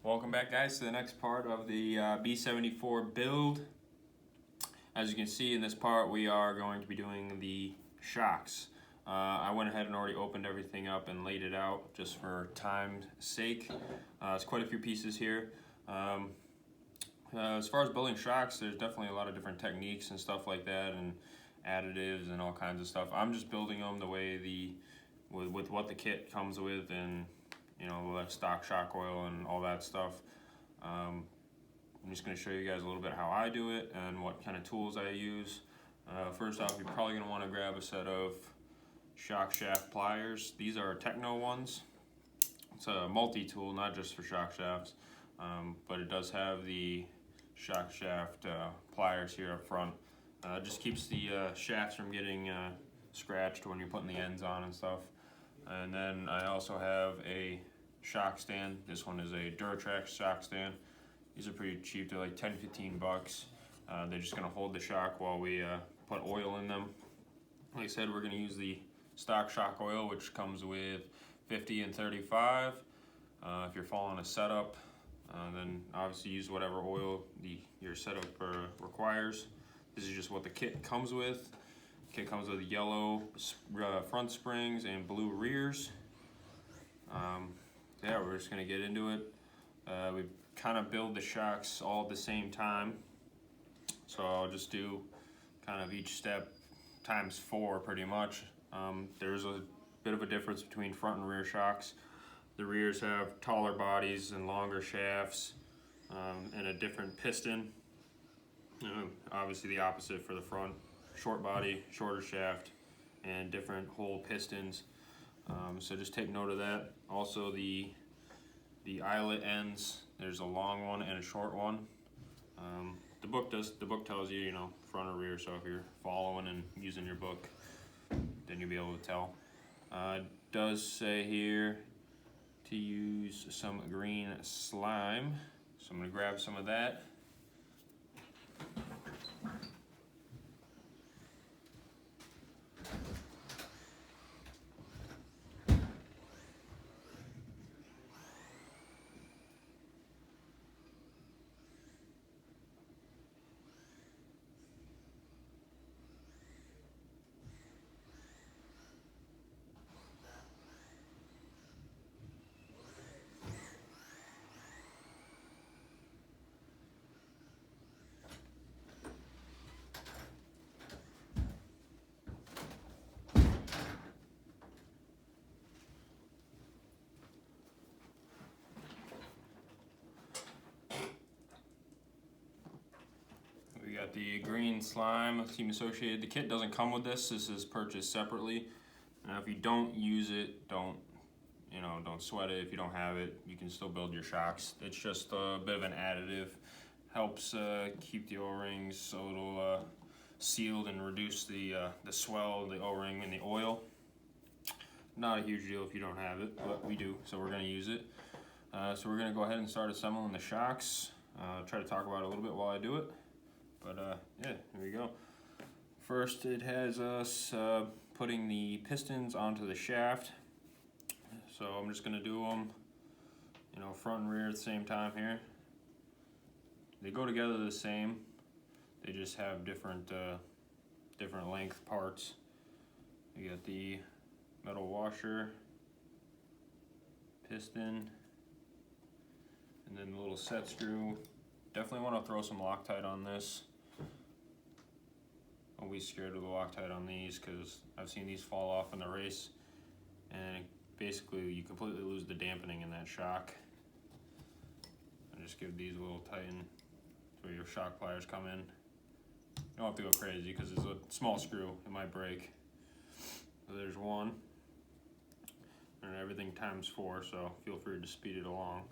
Welcome back, guys, to the next part of the B74 build. As you can see in this part, we are going to be doing the shocks. I went ahead and already opened everything up and laid it out just for time's sake. It's quite a few pieces here. As far as building shocks, there's definitely a lot of different techniques and stuff like that, and additives and all kinds of stuff. I'm just building them the way with what the kit comes with, and you know, the stock shock oil and all that stuff. I'm just going to show you guys a little bit how I do it and what kind of tools I use. First off, you're probably going to want to grab a set of shock shaft pliers. These are Techno ones. It's a multi-tool, not just for shock shafts, but it does have the shock shaft pliers here up front. Just keeps the shafts from getting scratched when you're putting the ends on and stuff. And then I also have a shock stand. This one is a Duratrax shock stand. These are pretty cheap. They're like 10-15 bucks. They're just gonna hold the shock while we put oil in them. Like I said, we're gonna use the stock shock oil, which comes with 50 and 35. If you're following a setup, then obviously use whatever oil your setup requires. This is just what the kit comes with. The kit comes with yellow front springs and blue rears. Yeah, we're just gonna get into it. We kind of build the shocks all at the same time, so I'll just do kind of each step times 4 pretty much. There's a bit of a difference between front and rear shocks. The rears have taller bodies and longer shafts, and a different piston. Obviously the opposite for the front. Short body, shorter shaft, and different hole pistons. So just take note of that. Also the eyelet ends, there's a long one and a short one. The book tells you, you know, front or rear, so if you're following and using your book, then you'll be able to tell. It does say here to use some green slime, so I'm gonna grab some of that. We got the green slime, Team Associated. The kit doesn't come with this. This is purchased separately. Now, if you don't use it, don't sweat it. If you don't have it, you can still build your shocks. It's just a bit of an additive. Helps keep the O-rings so it'll sealed and reduce the swell of the O-ring and the oil. Not a huge deal if you don't have it, but we do, so we're going to use it. So we're going to go ahead and start assembling the shocks. Try to talk about it a little bit while I do it. But yeah, here we go. First, it has us putting the pistons onto the shaft. So I'm just gonna do them, you know, front and rear at the same time here. They go together the same. They just have different length parts. You got the metal washer, piston, and then the little set screw. Definitely want to throw some Loctite on this. Always scared of the Loctite on these because I've seen these fall off in the race, and basically you completely lose the dampening in that shock. And just give these a little tighten so your shock pliers come in. You don't have to go crazy because it's a small screw, it might break. So there's one, and everything times 4, so feel free to speed it along.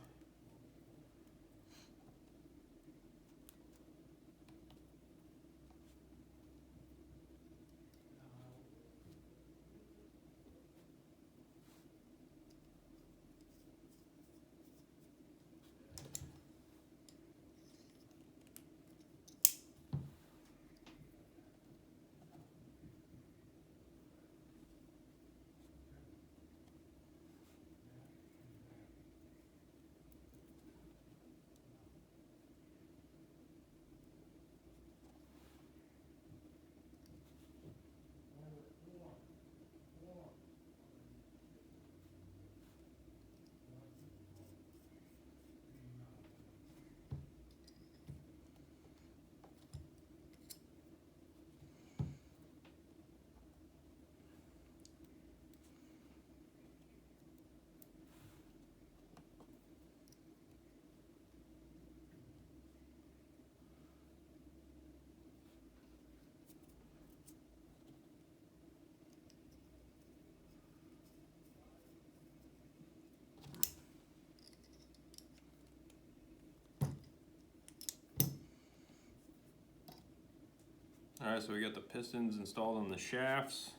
Alright, so we got the pistons installed on the shafts,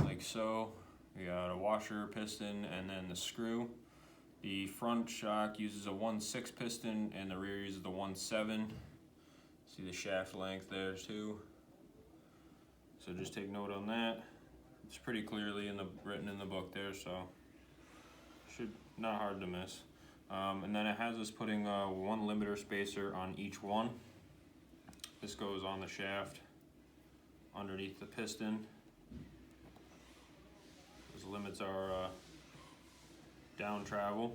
like so. We got a washer piston and then the screw. The front shock uses a 1.6 piston and the rear uses the 1.7. See the shaft length there too. So just take note on that. It's pretty clearly written in the book there, so should not hard to miss. And then it has us putting one limiter spacer on each one. This goes on the shaft underneath the piston. This limits our down travel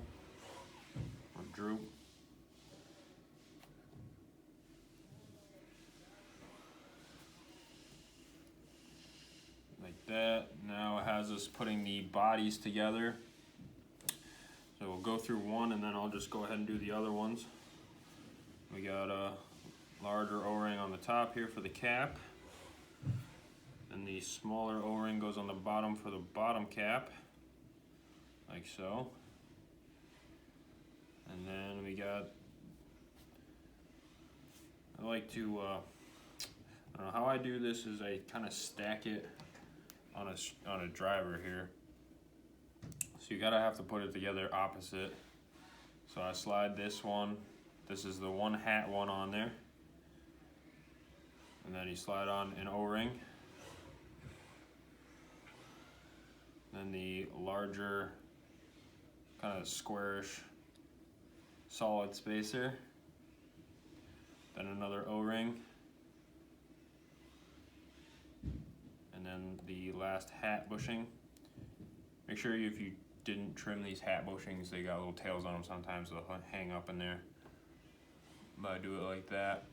or droop. Like that. Now it has us putting the bodies together. So we'll go through one and then I'll just go ahead and do the other ones. We got a larger O-ring on the top here for the cap. And the smaller O-ring goes on the bottom for the bottom cap, like so. And then we got, I like to, I don't know, how I do this is I kind of stack it on a driver here. So you gotta have to put it together opposite. So I slide this one, this is the one hat one on there. And then you slide on an O-ring. Then the larger, kind of squarish, solid spacer. Then another O-ring. And then the last hat bushing. Make sure if you didn't trim these hat bushings, they got little tails on them sometimes, they'll hang up in there. But I do it like that.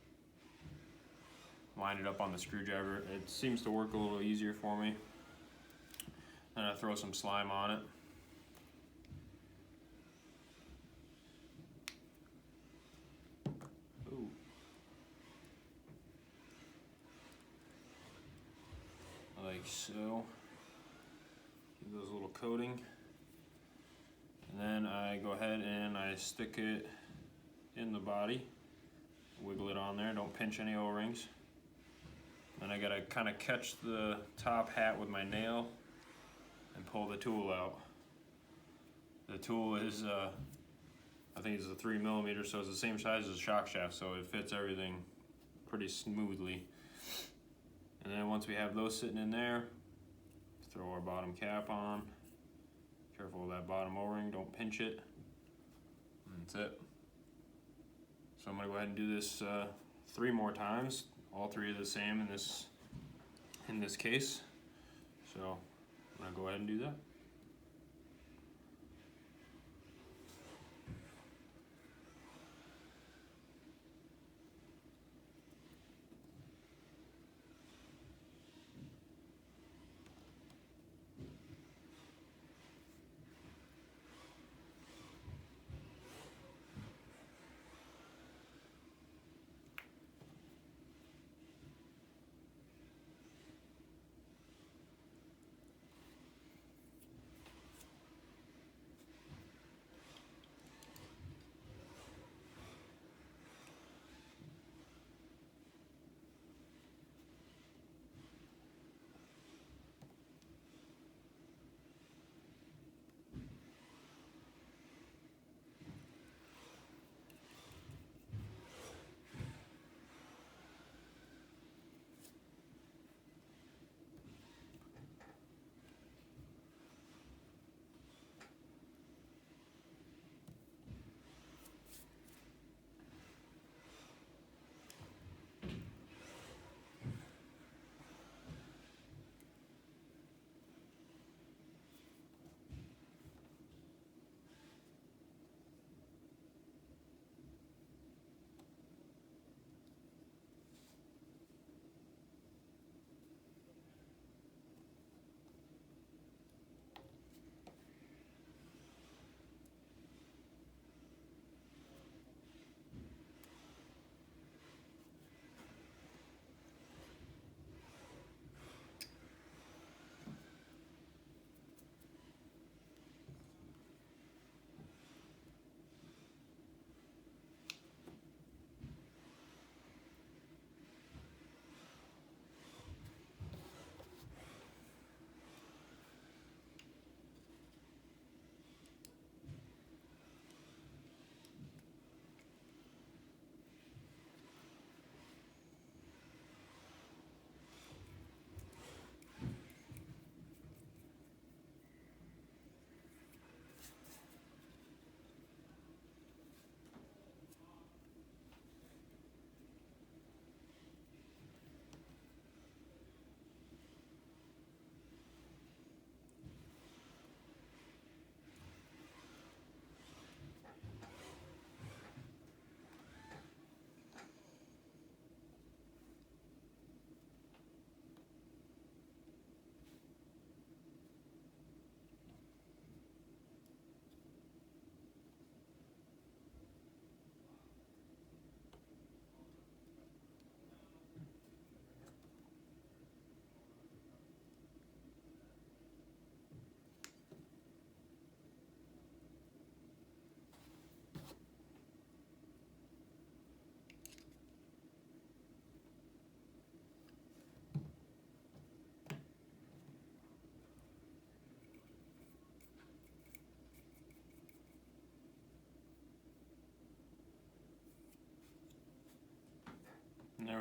Line it up on the screwdriver. It seems to work a little easier for me. Then I throw some slime on it. Ooh. Like so. Give those a little coating. And then I go ahead and I stick it in the body. Wiggle it on there, don't pinch any O-rings. Then I gotta kind of catch the top hat with my nail and pull the tool out. The tool is, I think it's a 3mm, so it's the same size as a shock shaft, so it fits everything pretty smoothly. And then once we have those sitting in there, throw our bottom cap on. Careful with that bottom O-ring, don't pinch it. And that's it. So I'm gonna go ahead and do this 3 more times. All 3 are the same in this case. So I'm gonna go ahead and do that.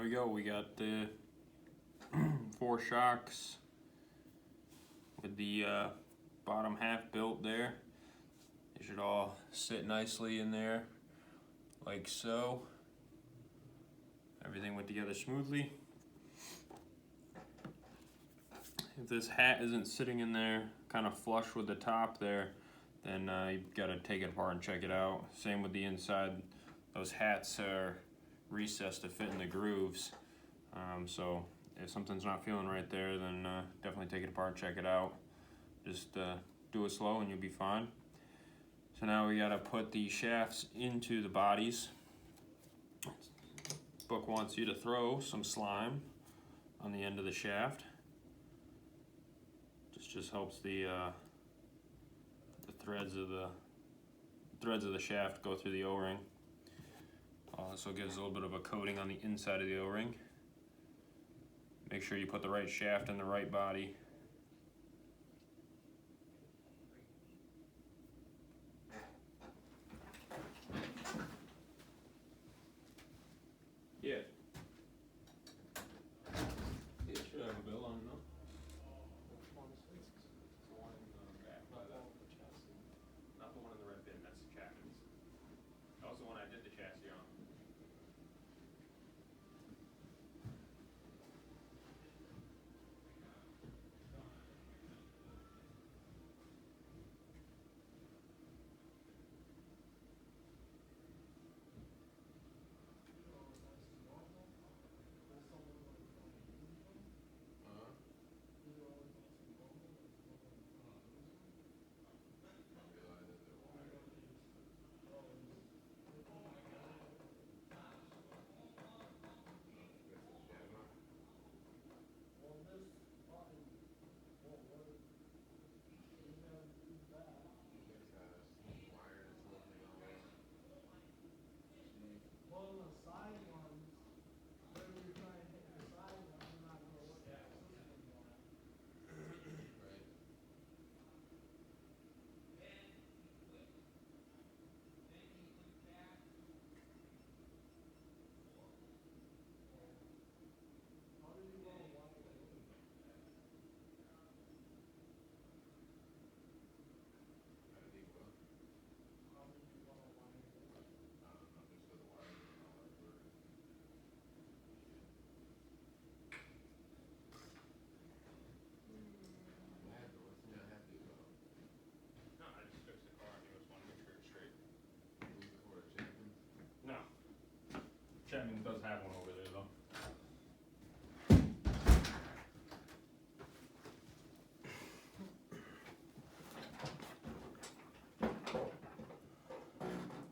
we go. We got the 4 shocks with the bottom half built there. They should all sit nicely in there, like so. Everything went together smoothly. If this hat isn't sitting in there kind of flush with the top there, then you've got to take it apart and check it out. Same with the inside. Those hats are recessed to fit in the grooves. So if something's not feeling right there, then definitely take it apart, check it out. Just do it slow and you'll be fine. So now we gotta put the shafts into the bodies. Book wants you to throw some slime on the end of the shaft. This just helps the threads of the shaft go through the O-ring. Also gives a little bit of a coating on the inside of the O-ring. Make sure you put the right shaft in the right body. Yeah. It should have a bill on it, no? It's the one in the back by the chassis. Not the one in the red bin, that's the Chapman's. That was the one I did the chassis on. Chapman does have one over there though.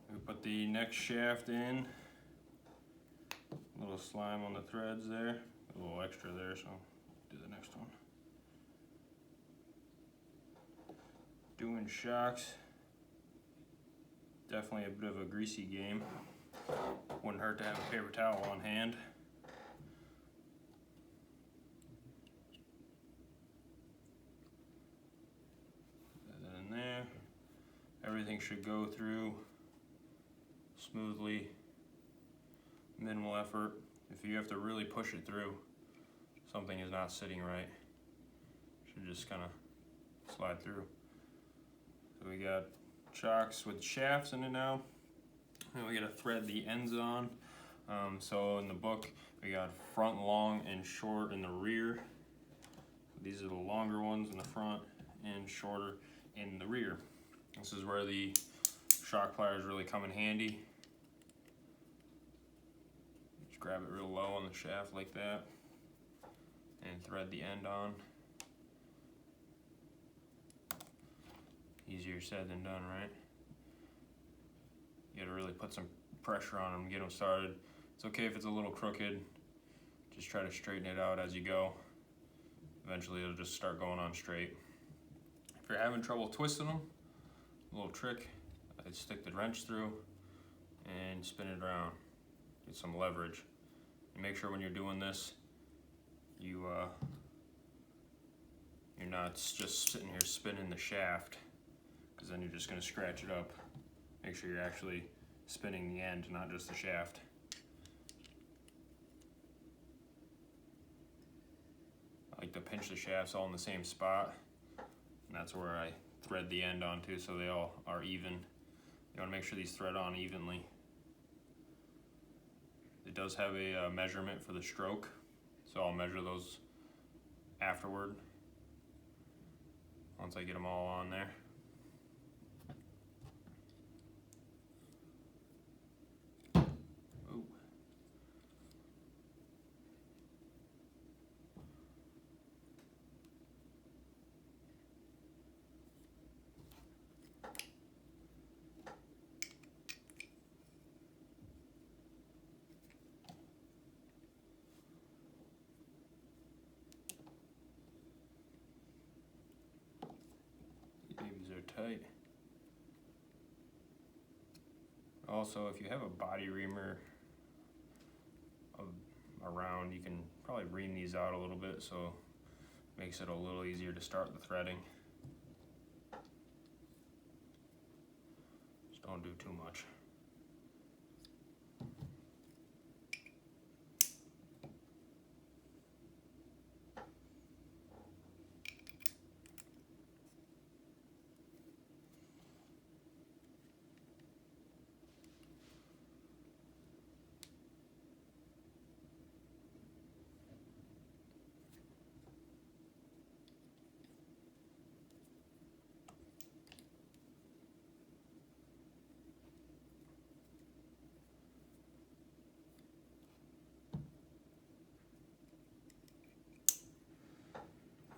We put the next shaft in. A little slime on the threads there. A little extra there, so do the next one. Doing shocks. Definitely a bit of a greasy game. Wouldn't hurt to have a paper towel on hand. And then in there, everything should go through smoothly, minimal effort. If you have to really push it through, something is not sitting right. Should just kind of slide through. So we got chocks with shafts in it now. And we gotta thread the ends on. So in the book, we got front long and short in the rear. These are the longer ones in the front and shorter in the rear. This is where the shock pliers really come in handy. Just grab it real low on the shaft like that and thread the end on. Easier said than done, right? You gotta really put some pressure on them, get them started. It's okay if it's a little crooked. Just try to straighten it out as you go. Eventually it'll just start going on straight. If you're having trouble twisting them, a little trick, I'd stick the wrench through and spin it around. Get some leverage. And make sure when you're doing this, you're not just sitting here spinning the shaft, because then you're just gonna scratch it up. Make sure you're actually spinning the end, not just the shaft. like to pinch the shafts all in the same spot. And that's where I thread the end onto so they all are even. You want to make sure these thread on evenly. It does have a measurement for the stroke, so I'll measure those afterward once I get them all on there. Ooh. Tight. Also, if you have a body reamer around, you can probably ream these out a little bit, so it makes it a little easier to start the threading. Just don't do too much.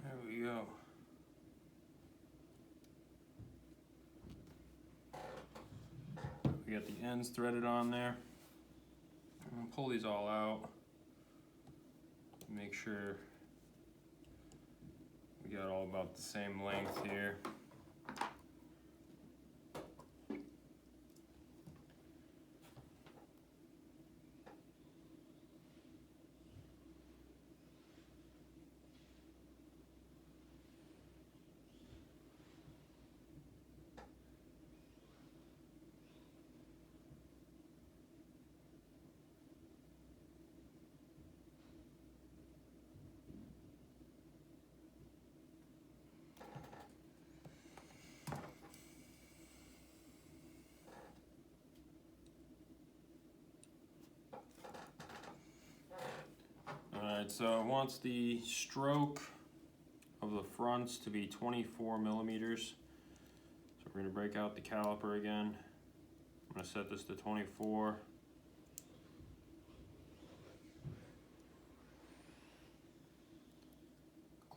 There we go. We got the ends threaded on there. I'm gonna pull these all out. Make sure we got all about the same length here. Alright, so it wants the stroke of the fronts to be 24 millimeters. So we're going to break out the caliper again. I'm going to set this to 24.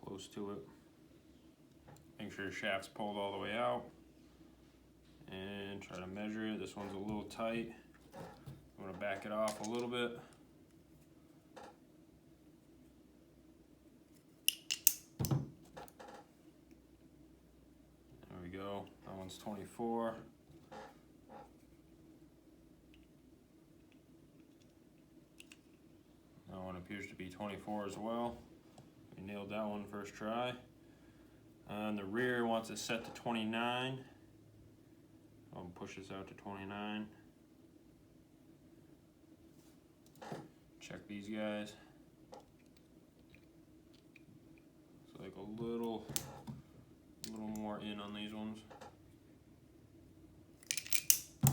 Close to it. Make sure the shaft's pulled all the way out. And try to measure it. This one's a little tight. I'm going to back it off a little bit. There we go. That one's 24. That one appears to be 24 as well. We nailed that one first try. And the rear wants it set to 29. I'll push this out to 29. Check these guys. It's like a little more in on these ones. Good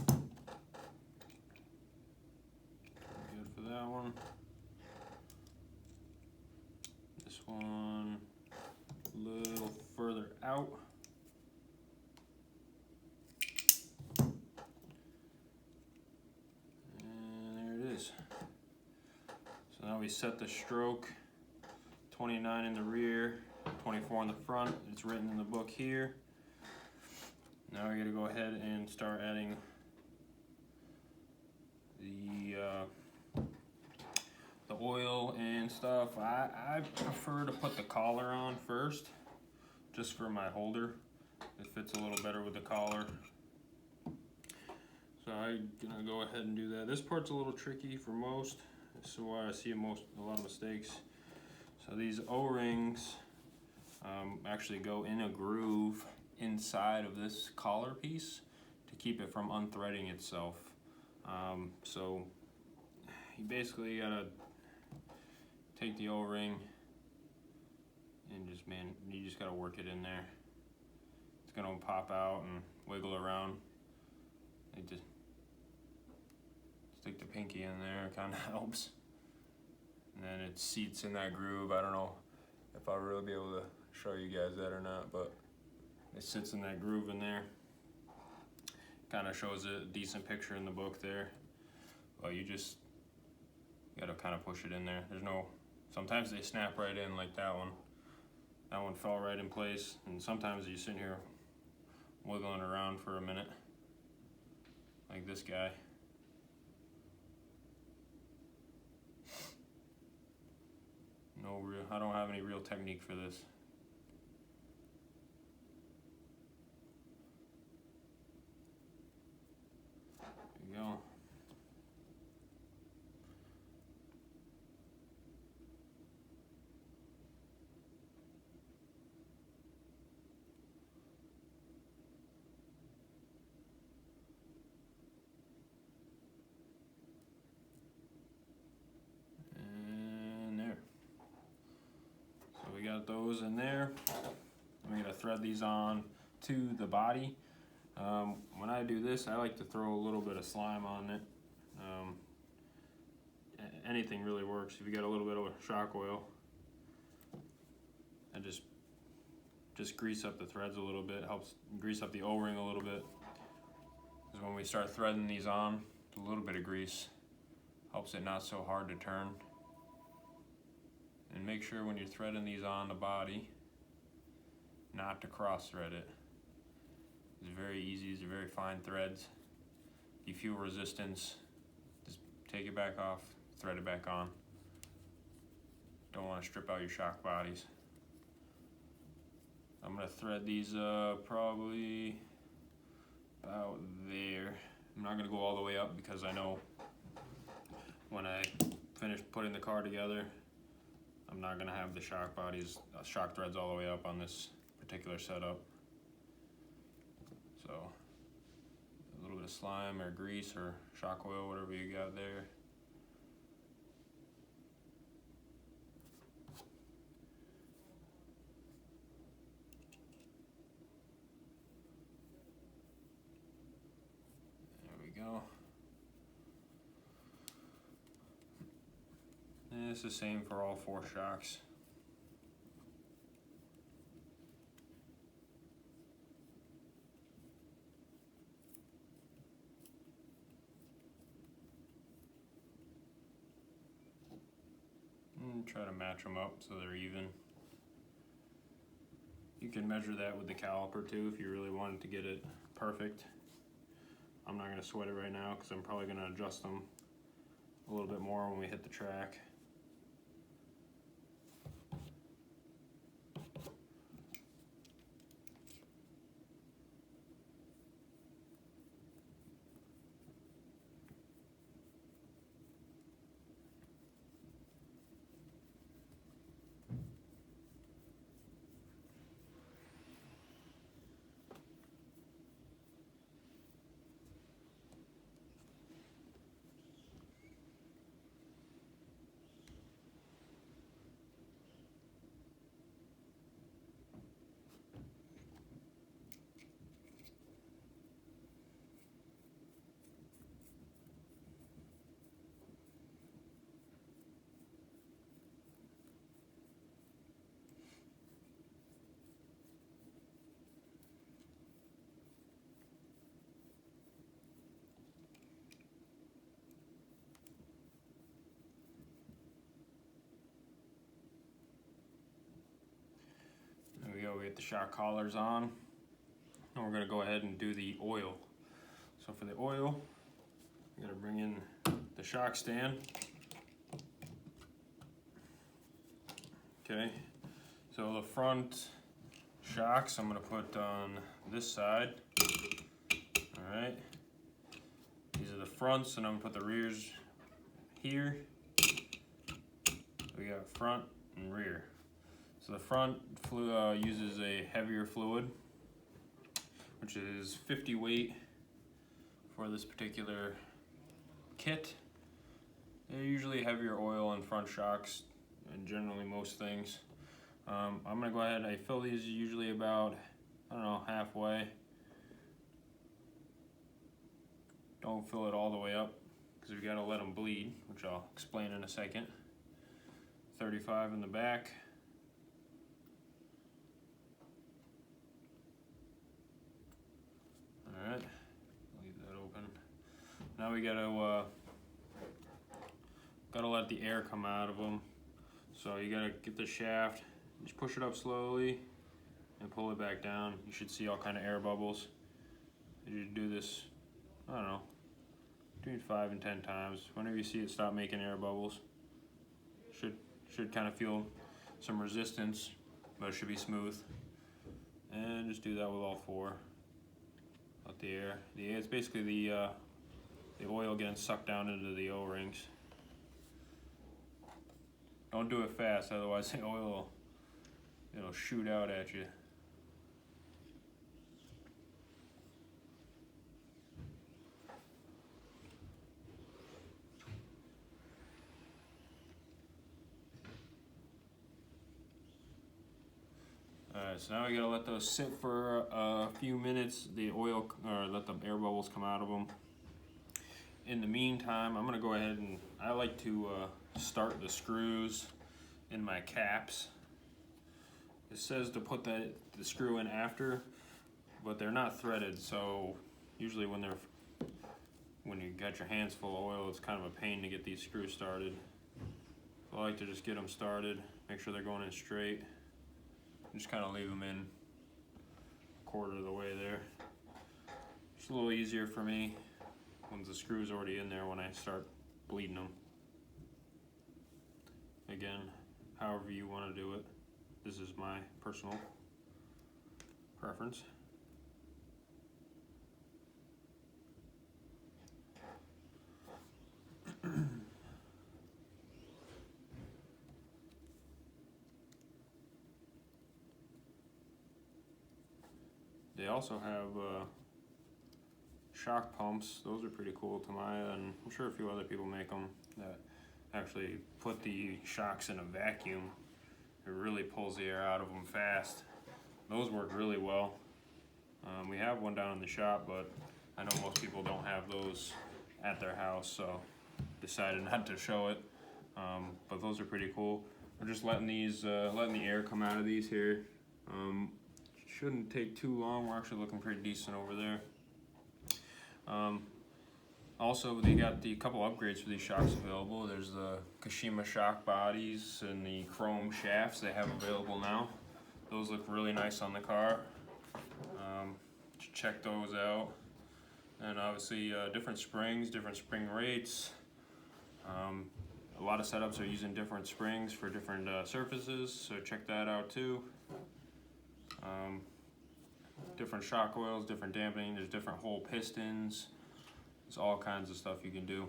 for that one. This one a little further out. And there it is. So now we set the stroke, 29 in the rear, 24 in the front. It's written in the book here. Now we're gonna go ahead and start adding the oil and stuff. I prefer to put the collar on first, just for my holder. It fits a little better with the collar. So I'm gonna go ahead and do that. This part's a little tricky for most. This is why I see a lot of mistakes. So these O-rings actually go in a groove inside of this collar piece to keep it from unthreading itself. So you basically gotta take the O-ring, and just, man, you just gotta work it in there. It's gonna pop out and wiggle around. Like just stick the pinky in there, it kinda helps. And then it seats in that groove. I don't know if I'll really be able to show you guys that or not, but it sits in that groove in there. Kind of shows a decent picture in the book there. But you just gotta kind of push it in there. There's no, sometimes they snap right in like that one. That one fell right in place, and sometimes you sit here wiggling around for a minute, like this guy. No real, I don't have any real technique for this. There you go. And there. So we got those in there. I'm gonna thread these on to the body. When I do this, I like to throw a little bit of slime on it. Anything really works. If you got a little bit of shock oil, and just grease up the threads a little bit. Helps grease up the O-ring a little bit. Because when we start threading these on, a little bit of grease helps it not so hard to turn. And make sure when you're threading these on the body, not to cross thread it. It's very easy, these are very fine threads. If you feel resistance, just take it back off, thread it back on. Don't want to strip out your shock bodies. I'm gonna thread these probably about there. I'm not gonna go all the way up because I know when I finish putting the car together, I'm not gonna have the shock bodies, shock threads all the way up on this particular setup. So a little bit of slime or grease or shock oil, whatever you got there. There we go. And it's the same for all 4 shocks. And try to match them up so they're even. You can measure that with the caliper too if you really wanted to get it perfect. I'm not going to sweat it right now because I'm probably going to adjust them a little bit more when we hit the track. There we go, we get the shock collars on. And we're going to go ahead and do the oil. So for the oil, I'm going to bring in the shock stand. Okay, so the front shocks I'm going to put on this side. Alright, these are the fronts, and I'm going to put the rears here. We got front and rear. So the front uses a heavier fluid, which is 50 weight for this particular kit. They're usually heavier oil in front shocks, and generally most things. I'm gonna go ahead, I fill these usually about, I don't know, halfway. Don't fill it all the way up because we gotta let them bleed, which I'll explain in a second. 35 in the back. Alright, leave that open. Now we gotta let the air come out of them. So you gotta get the shaft, just push it up slowly and pull it back down. You should see all kind of air bubbles. You do this, I don't know, between 5 and 10 times. Whenever you see it stop making air bubbles, should kind of feel some resistance, but it should be smooth. And just do that with all 4. Let the air, it's basically the oil getting sucked down into the O-rings. Don't do it fast, otherwise the oil it'll shoot out at you. Alright, so now we gotta let those sit for a few minutes, the oil, or let the air bubbles come out of them. In the meantime, I'm gonna go ahead and I like to start the screws in my caps. It says to put the screw in after, but they're not threaded, so usually when you got your hands full of oil, it's kind of a pain to get these screws started. So I like to just get them started, make sure they're going in straight. Just kind of leave them in a quarter of the way there. It's a little easier for me when the screw's already in there when I start bleeding them. Again, however you want to do it. This is my personal preference. They also have shock pumps. Those are pretty cool to my, and I'm sure a few other people make them that actually put the shocks in a vacuum. It really pulls the air out of them fast. Those work really well. We have one down in the shop, but I know most people don't have those at their house, so decided not to show it. But those are pretty cool. We're just letting these, letting the air come out of these here. Shouldn't take too long. We're actually looking pretty decent over there. Also, they got the couple upgrades for these shocks available. There's the Kashima shock bodies and the chrome shafts they have available now. Those look really nice on the car. Check those out. And obviously different springs, different spring rates. A lot of setups are using different springs for different surfaces, so check that out too. Different shock oils, different dampening, there's different hole pistons. There's all kinds of stuff you can do.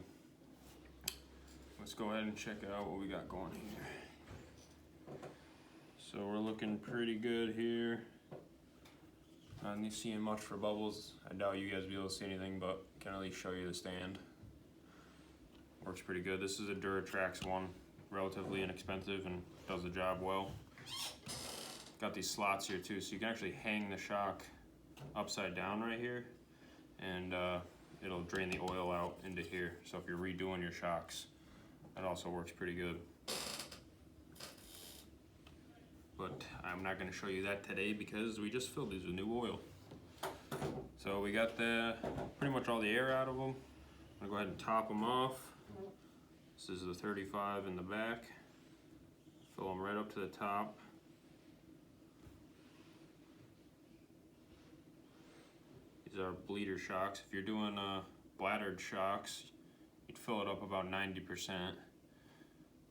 Let's go ahead and check out what we got going here. So we're looking pretty good here. Not seeing much for bubbles. I doubt you guys will be able to see anything, but can at least show you the stand. Works pretty good. This is a Duratrax one, relatively inexpensive and does the job well. Got these slots here too, so you can actually hang the shock upside down right here, and it'll drain the oil out into here. So if you're redoing your shocks, that also works pretty good. But I'm not going to show you that today because we just filled these with new oil. So we got pretty much all the air out of them. I'm going to go ahead and top them off. This is the 35 in the back. Fill them right up to the top. These are bleeder shocks. If you're doing bladdered shocks, you'd fill it up about 90%.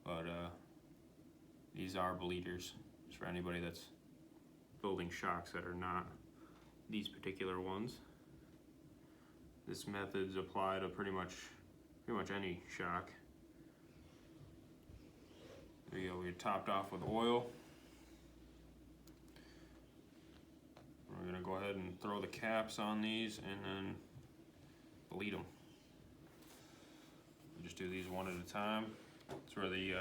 But these are bleeders. It's for anybody that's building shocks that are not these particular ones. This method's applied to pretty much any shock. There you go, we topped off with oil. We're gonna go ahead and throw the caps on these and then bleed them. Just do these one at a time. That's where the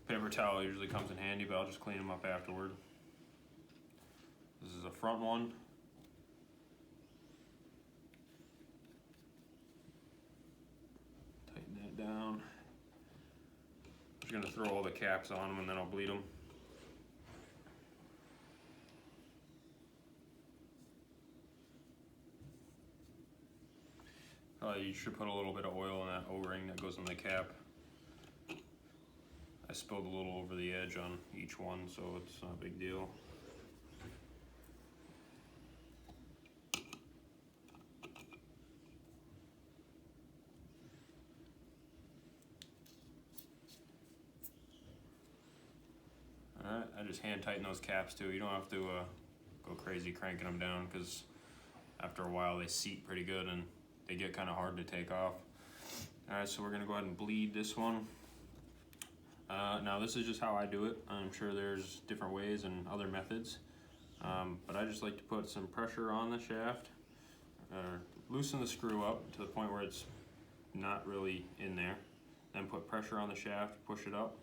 Paper towel usually comes in handy, but I'll just clean them up afterward. This is a front one. Tighten that down. I'm just gonna throw all the caps on them and then I'll bleed them. You should put a little bit of oil in that O-ring that goes on the cap. I spilled a little over the edge on each one, so it's not a big deal. Alright, I just hand tighten those caps too. You don't have to go crazy cranking them down, because after a while they seat pretty good and they get kind of hard to take off. Alright, so we're going to go ahead and bleed this one. Now this is just how I do it. I'm sure there's different ways and other methods. But I just like to put some pressure on the shaft. Loosen the screw up to the point where it's not really in there. Then put pressure on the shaft, push it up.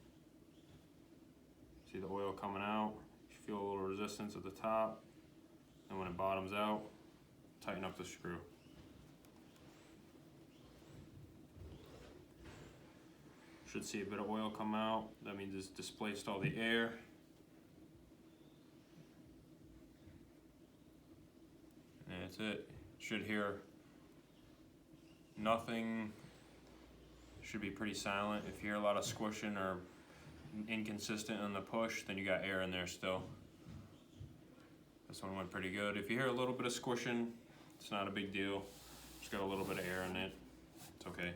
See the oil coming out. You feel a little resistance at the top. And when it bottoms out, tighten up the screw. Should see a bit of oil come out. That means it's displaced all the air. And that's it. Should hear nothing. Should be pretty silent. If you hear a lot of squishing or inconsistent on the push, then you got air in there still. This one went pretty good. If you hear a little bit of squishing, it's not a big deal. Just got a little bit of air in it. It's okay.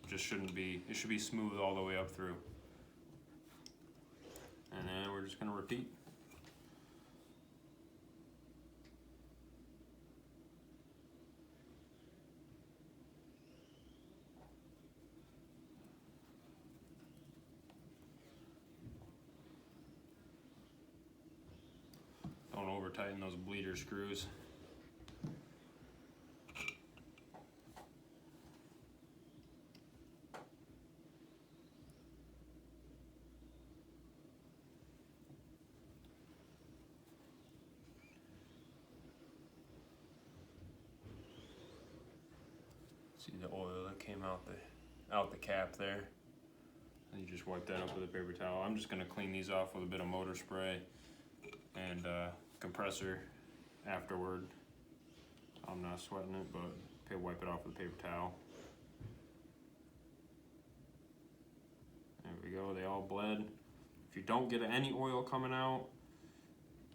Just shouldn't be, it should be smooth all the way up through. And then we're just gonna repeat. Don't over tighten those bleeder screws. See the oil that came out the cap there. And you just wipe that up with a paper towel. I'm just gonna clean these off with a bit of motor spray and compressor afterward. I'm not sweating it, but okay, wipe it off with a paper towel. There we go, they all bled. If you don't get any oil coming out,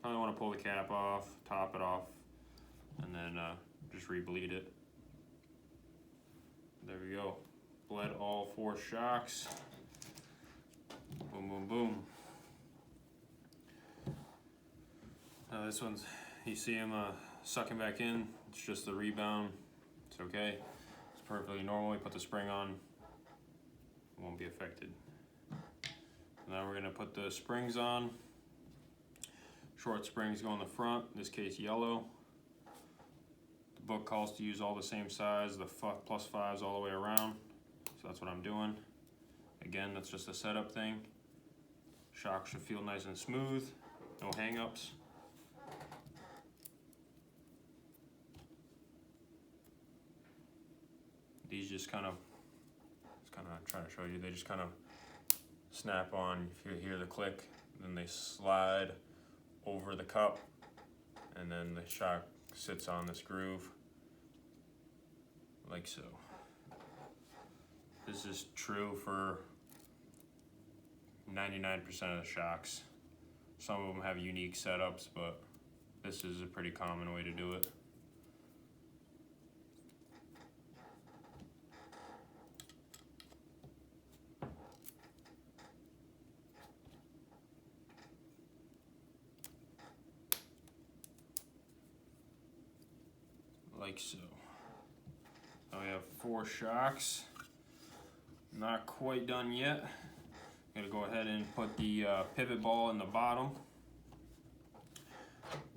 probably want to pull the cap off, top it off, and then just re-bleed it. There we go. Bled all 4 shocks. Boom, boom, boom. This one's, you see him sucking back in. It's just the rebound. It's okay. It's perfectly normal. You put the spring on, it won't be affected. Now we're gonna put the springs on. Short springs go in the front, in this case yellow. The book calls to use all the same size, the +5s all the way around. So that's what I'm doing. Again, that's just a setup thing. Shock should feel nice and smooth, no hang-ups. These just kind of trying to show you, they just kind of snap on. If you hear the click, then they slide over the cup, and then the shock sits on this groove, like so. This is true for 99% of the shocks. Some of them have unique setups, but this is a pretty common way to do it. Like so. Now we have 4 shocks. Not quite done yet. I'm gonna go ahead and put the pivot ball in the bottom.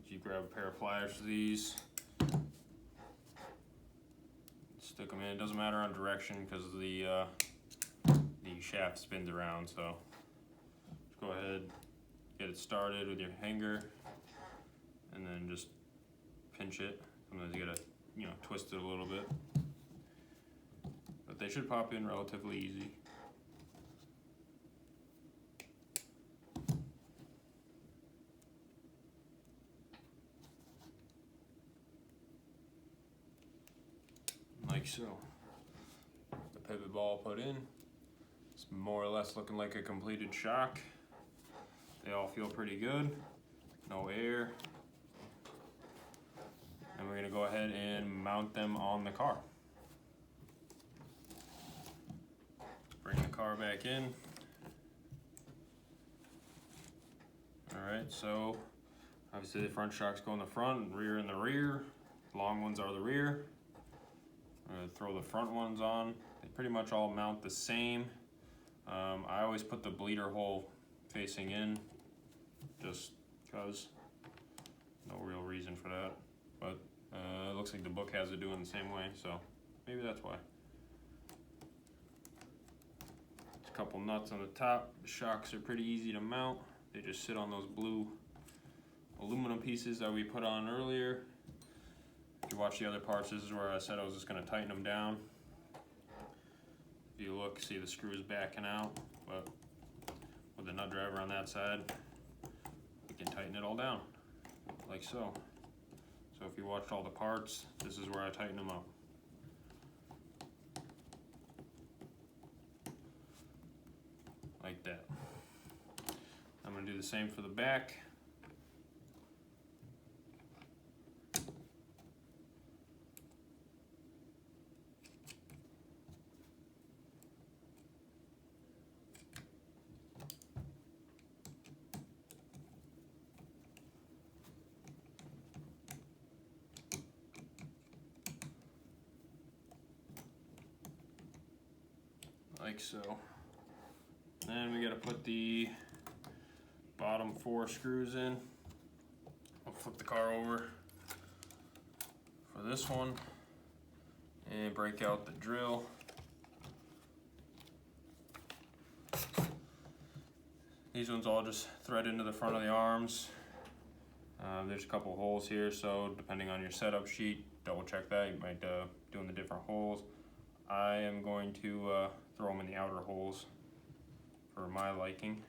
You grab a pair of pliers for these. Stick them in. It doesn't matter on direction because the shaft spins around. So go ahead, get it started with your hanger, and then just pinch it. Sometimes you gotta, twist it a little bit. But they should pop in relatively easy. Like so. The pivot ball put in. It's more or less looking like a completed shock. They all feel pretty good. No air. And we're gonna go ahead and mount them on the car. Bring the car back in. Alright, so obviously the front shocks go in the front, rear in the rear. Long ones are the rear. I'm gonna throw the front ones on. They pretty much all mount the same. I always put the bleeder hole facing in, just because. No real reason for that, but it looks like the book has it doing the same way, so maybe that's why. There's a couple nuts on the top. The shocks are pretty easy to mount. They just sit on those blue aluminum pieces that we put on earlier. If you watch the other parts, this is where I said I was just going to tighten them down. If you look, see the screws backing out, but with the nut driver on that side, we can tighten it all down, like so. So if you watched all the parts, this is where I tighten them up. Like that. I'm going to do the same for the back. Like so. Then we got to put the bottom 4 screws in. I'll flip the car over for this one and break out the drill. These ones all just thread into the front of the arms. There's a couple holes here, so depending on your setup sheet, double check that. You might do in the different holes. I am going to throw them in the outer holes for my liking.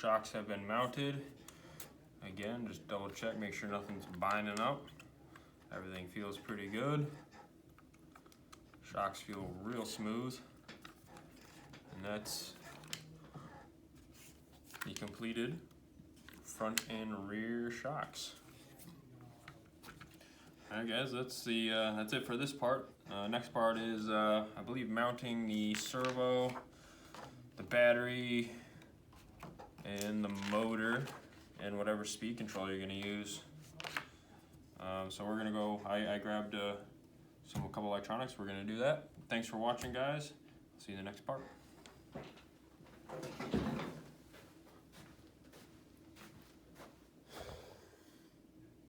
Shocks have been mounted. Again, just double check, make sure nothing's binding up. Everything feels pretty good. Shocks feel real smooth. And that's the completed front and rear shocks. Alright guys, that's it for this part. Next part is I believe mounting the servo, the battery, and the motor, and whatever speed control you're going to use. So we're going to go, I grabbed a couple electronics, we're going to do that. Thanks for watching guys, see you in the next part.